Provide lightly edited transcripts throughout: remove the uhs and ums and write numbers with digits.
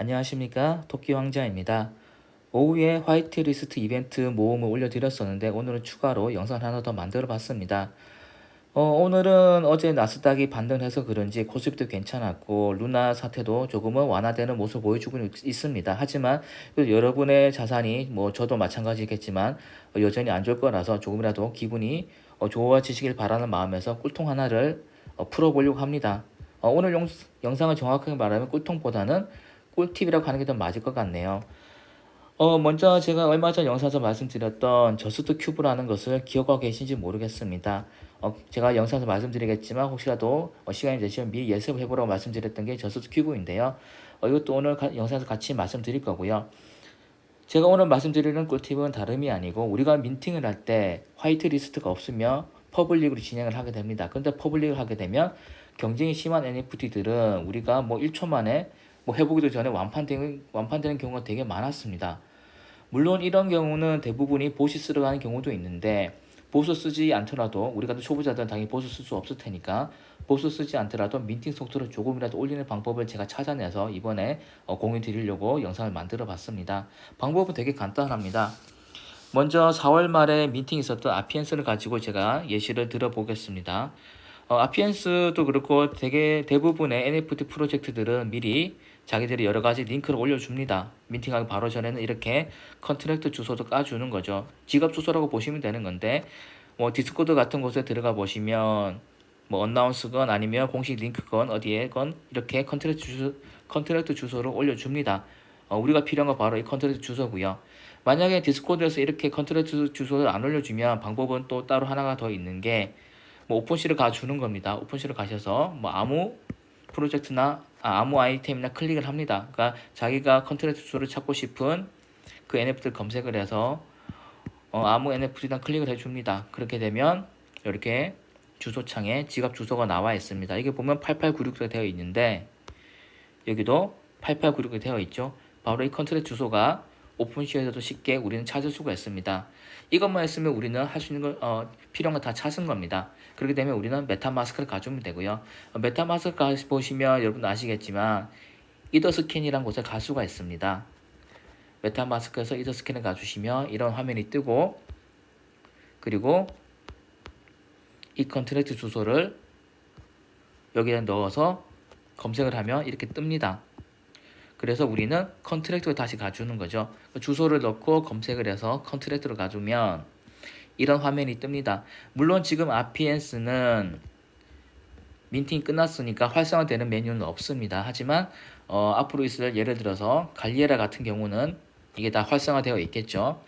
안녕하십니까, 토끼 왕자입니다. 오후에 화이트리스트 이벤트 모음을 올려드렸었는데 오늘은 추가로 영상을 하나 더 만들어 봤습니다. 오늘은 어제 나스닥이 반등해서 그런지 코스피도 괜찮았고 루나 사태도 조금은 완화되는 모습을 보여주고 있습니다. 하지만 여러분의 자산이 저도 마찬가지겠지만 여전히 안 좋을 거라서 조금이라도 기분이 좋아지시길 바라는 마음에서 꿀통 하나를 풀어보려고 합니다. 오늘 영상을 정확하게 말하면 꿀통보다는 꿀팁이라고 하는 게 더 맞을 것 같네요. 먼저 제가 얼마 전 영상에서 말씀드렸던 저스트 큐브라는 것을 기억하고 계신지 모르겠습니다. 제가 영상에서 말씀드리겠지만 혹시라도 시간이 되시면 미리 예습을 해보라고 말씀드렸던 게 저스트 큐브인데요. 이것도 오늘 영상에서 같이 말씀드릴 거고요. 제가 오늘 말씀드리는 꿀팁은 다름이 아니고 우리가 민팅을 할 때 화이트 리스트가 없으면 퍼블릭으로 진행을 하게 됩니다. 근데 퍼블릭을 하게 되면 경쟁이 심한 NFT들은 우리가 1초 만에 해보기도 전에 완판되는 경우가 되게 많았습니다. 물론 이런 경우는 대부분이 보시 쓰러 가는 경우도 있는데 보수 쓰지 않더라도 우리 같은 초보자들은 당연히 보수 쓸 수 없을 테니까 보수 쓰지 않더라도 민팅 속도를 조금이라도 올리는 방법을 제가 찾아내서 이번에 공유 드리려고 영상을 만들어 봤습니다. 방법은 되게 간단합니다. 먼저 4월 말에 민팅이 있었던 아피엔스를 가지고 제가 예시를 들어보겠습니다. 아피엔스도 그렇고 대부분의 NFT 프로젝트들은 미리 자기들이 여러 가지 링크를 올려줍니다. 민팅하기 바로 전에는 이렇게 컨트랙트 주소도 까주는 거죠. 지갑 주소라고 보시면 되는 건데, 디스코드 같은 곳에 들어가 보시면, 언나운스건 아니면 공식 링크건 어디에건 이렇게 컨트랙트 주소를 올려줍니다. 우리가 필요한 건 바로 이 컨트랙트 주소고요. 만약에 디스코드에서 이렇게 컨트랙트 주소를 안 올려주면 방법은 또 따로 하나가 더 있는 게, 오픈시를 가주는 겁니다. 오픈시를 가셔서 아무 프로젝트나 아무 아이템이나 클릭을 합니다. 그러니까 자기가 컨트랙트 주소를 찾고 싶은 그 NFT를 검색을 해서 아무 NFT나 클릭을 해줍니다. 그렇게 되면 이렇게 주소창에 지갑 주소가 나와 있습니다. 이게 보면 8896가 되어 있는데 여기도 8896이 되어 있죠. 바로 이 컨트랙트 주소가 오픈시에서도 쉽게 우리는 찾을 수가 있습니다. 이것만 했으면 우리는 할 수 있는 걸 필요한 거 다 찾은 겁니다. 그렇게 되면 우리는 메타마스크를 가주면 되고요. 메타마스크 보시면 여러분 아시겠지만 이더스캔이라는 곳에 갈 수가 있습니다. 메타마스크에서 이더스캔을 가주시면 이런 화면이 뜨고 그리고 이 컨트랙트 주소를 여기에 넣어서 검색을 하면 이렇게 뜹니다. 그래서 우리는 컨트랙트를 다시 가주는 거죠. 주소를 넣고 검색을 해서 컨트랙트를 가주면 이런 화면이 뜹니다. 물론 지금 아피엔스는 민팅이 끝났으니까 활성화되는 메뉴는 없습니다. 하지만 앞으로 있을 예를 들어서 갈리에라 같은 경우는 이게 다 활성화되어 있겠죠.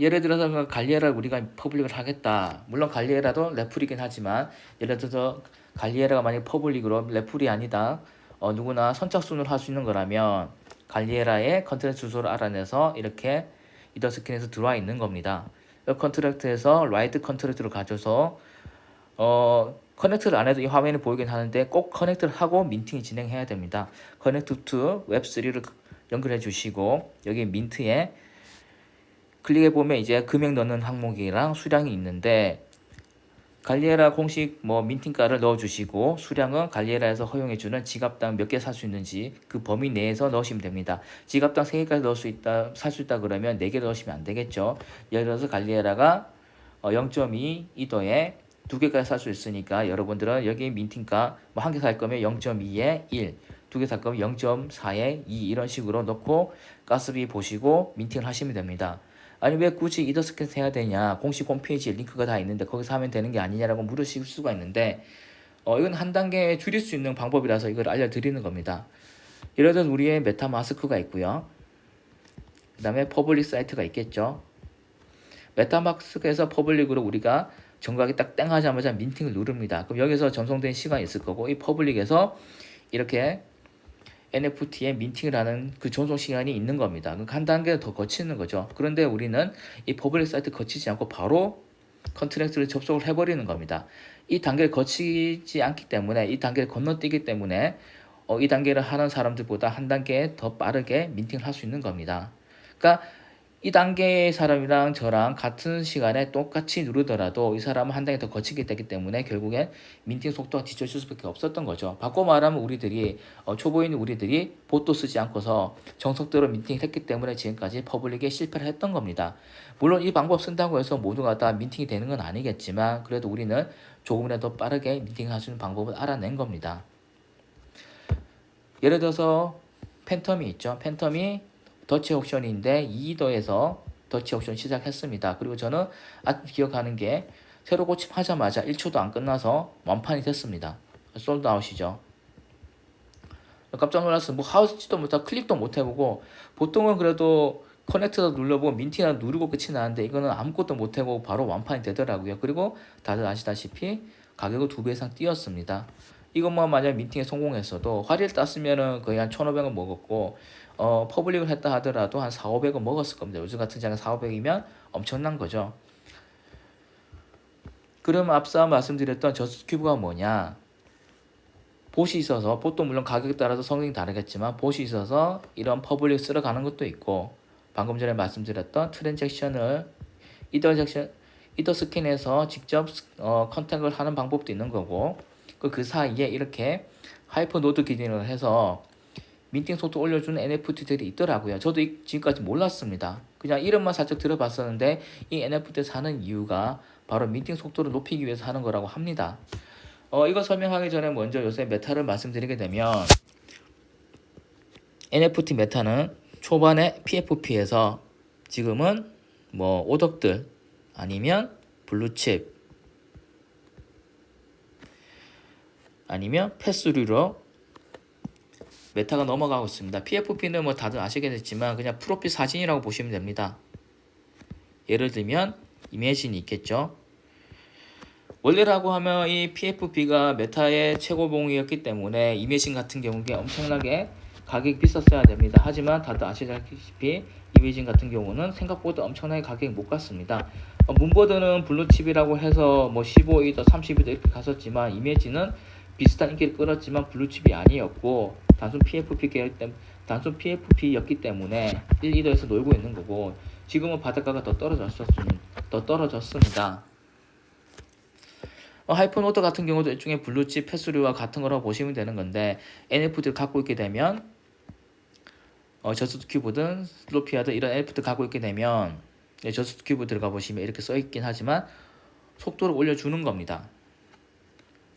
예를 들어서 갈리에라를 우리가 퍼블릭을 하겠다. 물론 갈리에라도 레플이긴 하지만 예를 들어서 갈리에라가 만약 퍼블릭으로 레플이 아니다. 누구나 선착순을 할 수 있는 거라면 갈리에라의 컨트랙트 주소를 알아내서 이렇게 이더스캔에서 들어와 있는 겁니다. 이 컨트랙트에서 라이트 컨트랙트로 가져서 커넥트를 안 해도 이 화면이 보이긴 하는데 꼭 커넥트를 하고 민팅이 진행해야 됩니다. 커넥트 투 웹3를 연결해 주시고 여기 민트에 클릭해 보면 이제 금액 넣는 항목이랑 수량이 있는데 갈리에라 공식 민팅가를 넣어주시고 수량은 갈리에라에서 허용해주는 지갑당 몇 개 살 수 있는지 그 범위 내에서 넣으시면 됩니다. 지갑당 3개까지 살 수 있다 그러면 4개 넣으시면 안 되겠죠. 예를 들어서 갈리에라가 0.2 이더에 2개까지 살 수 있으니까 여러분들은 여기 민팅가 한 개 살 거면 0.2에 1, 2개 살 거면 0.4에 2 이런 식으로 넣고 가스비 보시고 민팅을 하시면 됩니다. 아니 왜 굳이 이더스캔 해야 되냐, 공식 홈페이지에 링크가 다 있는데 거기서 하면 되는 게 아니냐라고 물으실 수가 있는데 이건 한 단계 줄일 수 있는 방법이라서 이걸 알려드리는 겁니다. 예를 들어서 우리의 메타마스크가 있고요. 그 다음에 퍼블릭 사이트가 있겠죠. 메타마스크에서 퍼블릭으로 우리가 정각이 딱 땡 하자마자 민팅을 누릅니다. 그럼 여기서 전송된 시간이 있을 거고 이 퍼블릭에서 이렇게 NFT에 민팅을 하는 그 전송 시간이 있는 겁니다. 그러니까 한 단계 더 거치는 거죠. 그런데 우리는 이 퍼블릭 사이트 거치지 않고 바로 컨트랙트를 접속을 해버리는 겁니다. 이 단계를 거치지 않기 때문에 이 단계를 건너뛰기 때문에 이 단계를 하는 사람들보다 한 단계 더 빠르게 민팅을 할 수 있는 겁니다. 그러니까 이 단계의 사람이랑 저랑 같은 시간에 똑같이 누르더라도 이 사람은 한 단계 더 거치게 되기 때문에 결국엔 민팅 속도가 뒤처질 수밖에 없었던 거죠. 바꿔 말하면 우리들이 초보인 우리들이 봇도 쓰지 않고서 정석대로 민팅을 했기 때문에 지금까지 퍼블릭에 실패를 했던 겁니다. 물론 이 방법 쓴다고 해서 모두가 다 민팅이 되는 건 아니겠지만 그래도 우리는 조금이라도 빠르게 민팅할 수 있는 방법을 알아낸 겁니다. 예를 들어서 팬텀이 있죠. 팬텀이 더치 옥션인데 2더에서 더치 옥션 시작했습니다. 그리고 저는 아직 기억하는 게 새로 고침하자마자 1초도 안 끝나서 완판이 됐습니다. 솔드아웃이죠. 깜짝 놀랐어요. 뭐 하우스지도 못하고 클릭도 못 해보고 보통은 그래도 커넥트도 눌러보고 민티나 누르고 끝이 나는데 이거는 아무것도 못 해보고 바로 완판이 되더라고요. 그리고 다들 아시다시피 가격을 2배 이상 뛰었습니다. 이것만 만약 민팅에 성공했어도 화리를 땄으면은 거의 한 1,500원 먹었고 퍼블릭을 했다 하더라도 한 4,500원 먹었을 겁니다. 요즘 같은 장에 4,500이면 엄청난 거죠. 그럼 앞서 말씀드렸던 저스트큐브가 뭐냐? 봇이 있어서 봇도 물론 가격에 따라서 성능이 다르겠지만 봇이 있어서 이런 퍼블릭 쓸어 가는 것도 있고 방금 전에 말씀드렸던 트랜잭션을 이더 스캔에서 직접 컨택을 하는 방법도 있는 거고 그 사이에 이렇게 하이퍼노드 기능을 해서 민팅 속도 올려주는 NFT들이 있더라고요. 저도 지금까지 몰랐습니다. 그냥 이름만 살짝 들어봤었는데 이 NFT 사는 이유가 바로 민팅 속도를 높이기 위해서 하는 거라고 합니다. 이거 설명하기 전에 먼저 요새 메타를 말씀드리게 되면 NFT 메타는 초반에 PFP에서 지금은 뭐 오덕들 아니면 블루칩 아니면 패스류로 메타가 넘어가고 있습니다. PFP는 뭐 다들 아시겠지만 그냥 프로필 사진이라고 보시면 됩니다. 예를 들면 이미진이 있겠죠. 원래라고 하면 이 PFP가 메타의 최고봉이었기 때문에 이미진 같은 경우에 엄청나게 가격이 비쌌어야 됩니다. 하지만 다들 아시다시피 이미진 같은 경우는 생각보다 엄청나게 가격이 못 갔습니다. 문버드는 블루칩이라고 해서 뭐 15이더 30이더 이렇게 갔었지만 이미진은 비슷한 인기를 끌었지만 블루칩이 아니었고 단순 PFP였기 때문에 1, 2도에서 놀고 있는 거고 지금은 바닷가가 더 떨어졌습니다. 하이퍼노드 같은 경우도 일종의 블루칩 패스류와 같은 거라고 보시면 되는 건데 NFT를 갖고 있게 되면 저스트큐브든 슬로피아든 이런 NFT를 갖고 있게 되면 저스트큐브 들어가 보시면 이렇게 써 있긴 하지만 속도를 올려주는 겁니다.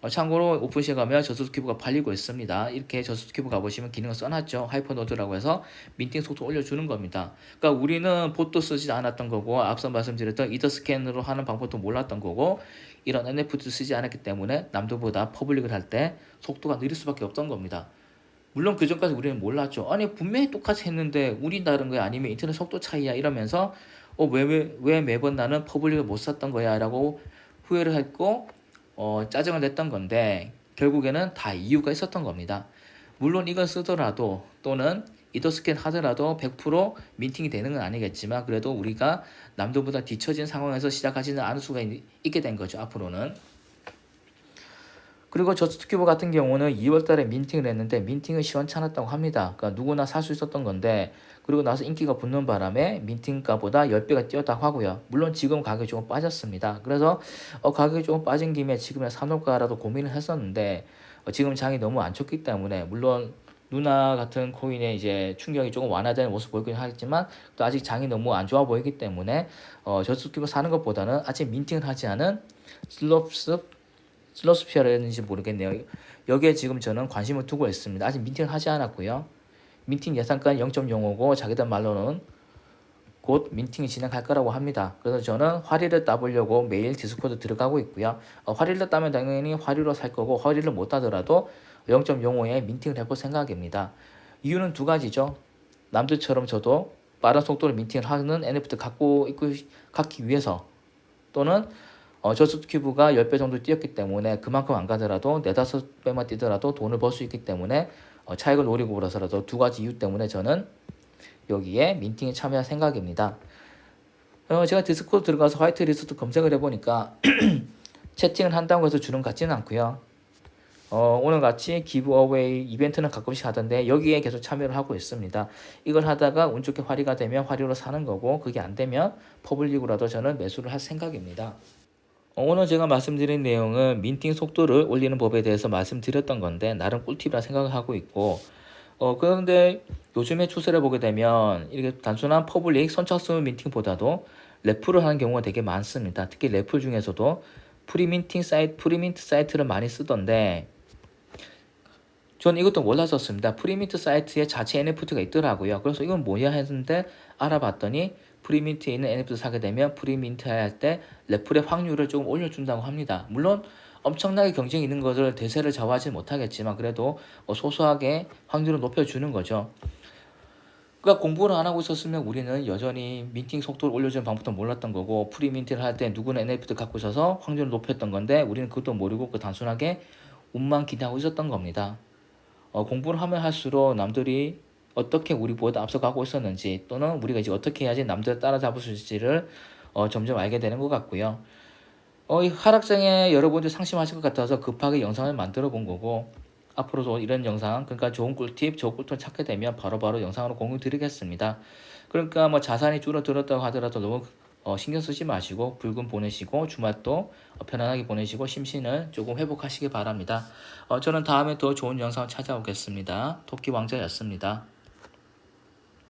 참고로 오픈시에 가면 저스트큐브가 팔리고 있습니다. 이렇게 저스트큐브 가보시면 기능을 써놨죠. 하이퍼노드라고 해서 민팅 속도 올려주는 겁니다. 그러니까 우리는 봇도 쓰지 않았던 거고 앞서 말씀드렸던 이더스캔으로 하는 방법도 몰랐던 거고 이런 NFT 쓰지 않았기 때문에 남들보다 퍼블릭을 할 때 속도가 느릴 수밖에 없던 겁니다. 물론 그 전까지 우리는 몰랐죠. 아니 분명히 똑같이 했는데 우리 다른 거야 아니면 인터넷 속도 차이야 이러면서 왜 매번 나는 퍼블릭을 못 샀던 거야 라고 후회를 했고 짜증을 냈던 건데 결국에는 다 이유가 있었던 겁니다. 물론 이걸 쓰더라도 또는 이더스캔 하더라도 100% 민팅이 되는 건 아니겠지만 그래도 우리가 남들보다 뒤처진 상황에서 시작하지는 않을 수가 있게 된 거죠. 앞으로는. 그리고 저스트큐브 같은 경우는 2월달에 민팅을 했는데 민팅은 시원찮았다고 합니다. 그러니까 누구나 살 수 있었던 건데 그리고 나서 인기가 붙는 바람에 민팅가보다 10배가 뛰었다고 하고요. 물론 지금 가격이 조금 빠졌습니다. 그래서 가격이 조금 빠진 김에 지금에 사놓을까라도 고민을 했었는데 지금 장이 너무 안 좋기 때문에 물론 루나 같은 코인에 이제 충격이 조금 완화되는 모습 보이긴 하겠지만 또 아직 장이 너무 안 좋아 보이기 때문에 저스트큐브 사는 것보다는 아직 민팅을 하지 않은 슬로스피아라는지 모르겠네요. 여기에 지금 저는 관심을 두고 있습니다. 아직 민팅을 하지 않았고요. 민팅 예상가는 0.05고 자기들 말로는 곧 민팅이 진행할 거라고 합니다. 그래서 저는 화리를 따보려고 매일 디스코드 들어가고 있고요. 화리를 따면 당연히 화리로 살 거고 화리를 못 따더라도 0.05에 민팅을 해볼 생각입니다. 이유는 두 가지죠. 남들처럼 저도 빠른 속도로 민팅을 하는 NFT 갖기 위해서 또는 저스트큐브가 10배 정도 뛰었기 때문에 그만큼 안 가더라도 4, 5배만 뛰더라도 돈을 벌 수 있기 때문에 차익을 노리고 그래서라도 두 가지 이유 때문에 저는 여기에 민팅에 참여할 생각입니다. 제가 디스코드 들어가서 화이트 리스트 검색을 해보니까 채팅을 한다고 해서 주는 것 같지는 않고요. 오늘같이 기브어웨이 이벤트는 가끔씩 하던데 여기에 계속 참여를 하고 있습니다. 이걸 하다가 운 좋게 활이가 되면 활이로 사는 거고 그게 안 되면 퍼블릭으로라도 저는 매수를 할 생각입니다. 오늘 제가 말씀드린 내용은 민팅 속도를 올리는 법에 대해서 말씀드렸던 건데 나름 꿀팁이라 생각을 하고 있고 그런데 요즘의 추세를 보게 되면 이렇게 단순한 퍼블릭 선착순 민팅보다도 래프를 하는 경우가 되게 많습니다. 특히 래프 중에서도 프리민트 사이트를 많이 쓰던데 전 이것도 몰랐었습니다. 프리민트 사이트에 자체 NFT가 있더라고요. 그래서 이건 뭐야 했는데 알아봤더니 프리민트에 있는 NFT 사게 되면 프리민트 할 때 레플의 확률을 조금 올려준다고 합니다. 물론 엄청나게 경쟁이 있는 것을 대세를 좌우하지 못하겠지만 그래도 소소하게 확률을 높여주는 거죠. 그러니까 공부를 안 하고 있었으면 우리는 여전히 민팅 속도를 올려주는 방법도 몰랐던 거고 프리민트를 할 때 누구는 NFT 갖고 있어서 확률을 높였던 건데 우리는 그것도 모르고 그 단순하게 운만 기대하고 있었던 겁니다. 공부를 하면 할수록 남들이 어떻게 우리보다 앞서가고 있었는지 또는 우리가 이제 어떻게 해야지 남들을 따라잡을 수 있을지를 점점 알게 되는 것 같고요. 이 하락장에 여러분들 상심하실 것 같아서 급하게 영상을 만들어 본 거고 앞으로도 이런 영상 그러니까 좋은 꿀팁, 좋은 꿀팁 찾게 되면 바로바로 영상으로 공유 드리겠습니다. 그러니까 뭐 자산이 줄어들었다고 하더라도 너무 신경 쓰지 마시고 붉은 보내시고 주말도 편안하게 보내시고 심신을 조금 회복하시기 바랍니다. 저는 다음에 더 좋은 영상 찾아오겠습니다. 토끼 왕자였습니다.